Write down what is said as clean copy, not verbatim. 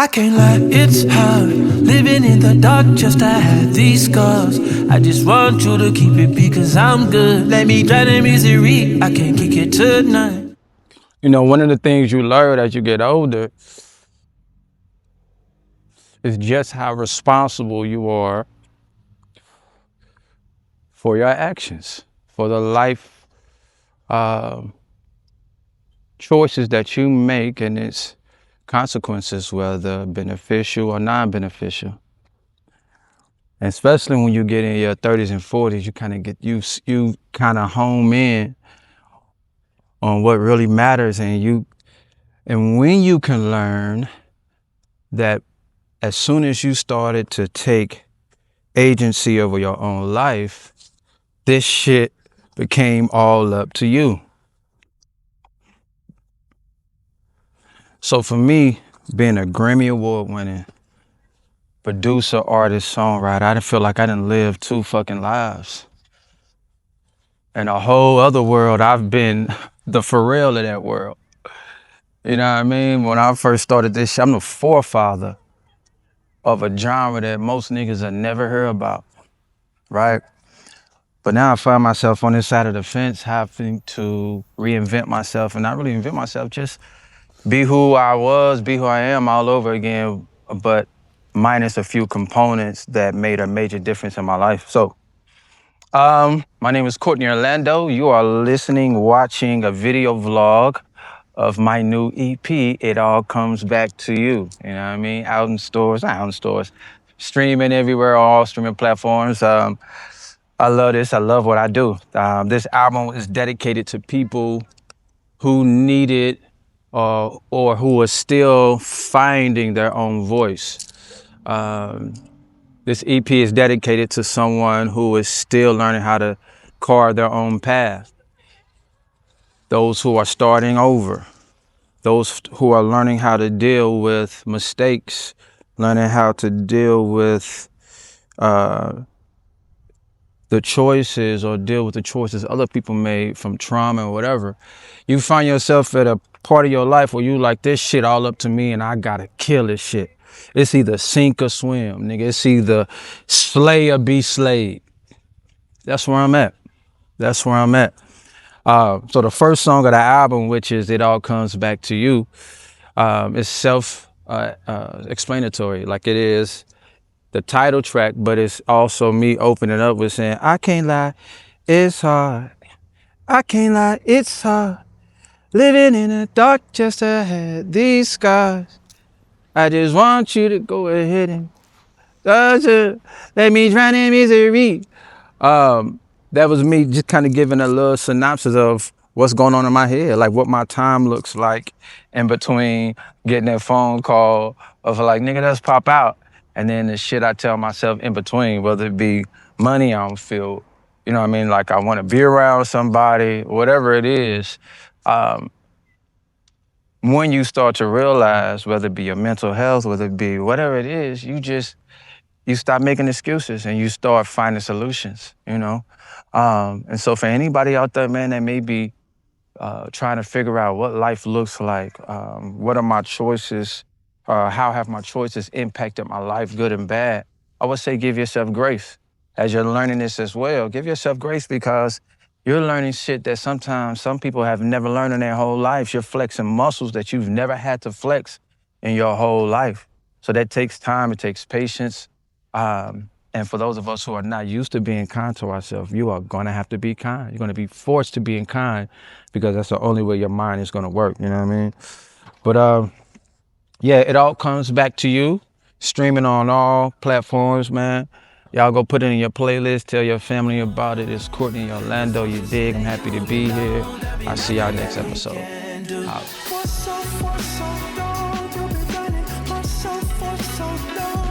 I can't lie, it's hard living in the dark just to have these scars. I just want you to keep it because I'm good. Let me drown in misery, I can't kick it tonight. You know, one of the things you learn as you get older is just how responsible you are for your actions, for the life choices that you make and its consequences, whether beneficial or non-beneficial. And especially when you get in your 30s and 40s, you kind of you kind of home in on what really matters, and when you can learn that as soon as you started to take agency over your own life, this shit became all up to you. So for me, being a Grammy Award winning producer, artist, songwriter, I didn't feel like I didn't live two fucking lives. In a whole other world, I've been the Pharrell of that world. You know what I mean? When I first started this shit, I'm the forefather of a genre that most niggas have never heard about, right? But now I find myself on this side of the fence having to reinvent myself, and not really invent myself, just be who I was, be who I am all over again, but minus a few components that made a major difference in my life. So, my name is Courtney Orlando. You are listening, watching a video vlog of my new EP, It All Comes Back to You. You know what I mean? Out in stores, not out in stores, streaming everywhere, all streaming platforms. I love this. I love what I do. This album is dedicated to people who need it or who are still finding their own voice. This EP is dedicated to someone who is still learning how to carve their own path. Those who are starting over. Those who are learning how to deal with mistakes, learning how to deal with the choices or deal with the choices other people made from trauma or whatever. You find yourself at a part of your life where you like, this shit all up to me and I gotta kill this shit. It's either sink or swim, nigga. It's either slay or be slayed. That's where I'm at. That's where I'm at. So the first song of the album, which is It All Comes Back to You, is self-explanatory, like it is the title track, but it's also me opening up with saying, I can't lie, it's hard. I can't lie, it's hard. Living in the dark just to have these scars. I just want you to go ahead and let me drown in misery. That was me just kind of giving a little synopsis of what's going on in my head, like what my time looks like in between getting that phone call of like, nigga, let's pop out. And then the shit I tell myself in between, whether it be money I don't feel, you know what I mean? Like I want to be around somebody, whatever it is. When you start to realize, whether it be your mental health, whether it be whatever it is, you stop making excuses and you start finding solutions, you know? And so for anybody out there, man, that may be trying to figure out what life looks like, what are my choices, how have my choices impacted my life, good and bad, I would say give yourself grace. As you're learning this as well, give yourself grace because you're learning shit that sometimes some people have never learned in their whole lives. You're flexing muscles that you've never had to flex in your whole life. So that takes time, it takes patience. And for those of us who are not used to being kind to ourselves, you are gonna have to be kind. You're gonna be forced to being kind because that's the only way your mind is gonna work, you know what I mean? But yeah, It All Comes Back to You, streaming on all platforms, man. Y'all go put it in your playlist, tell your family about it. It's Courtney Orlando, you dig? I'm happy to be here. I'll see y'all next episode. Out. For so long, you've been running for so long.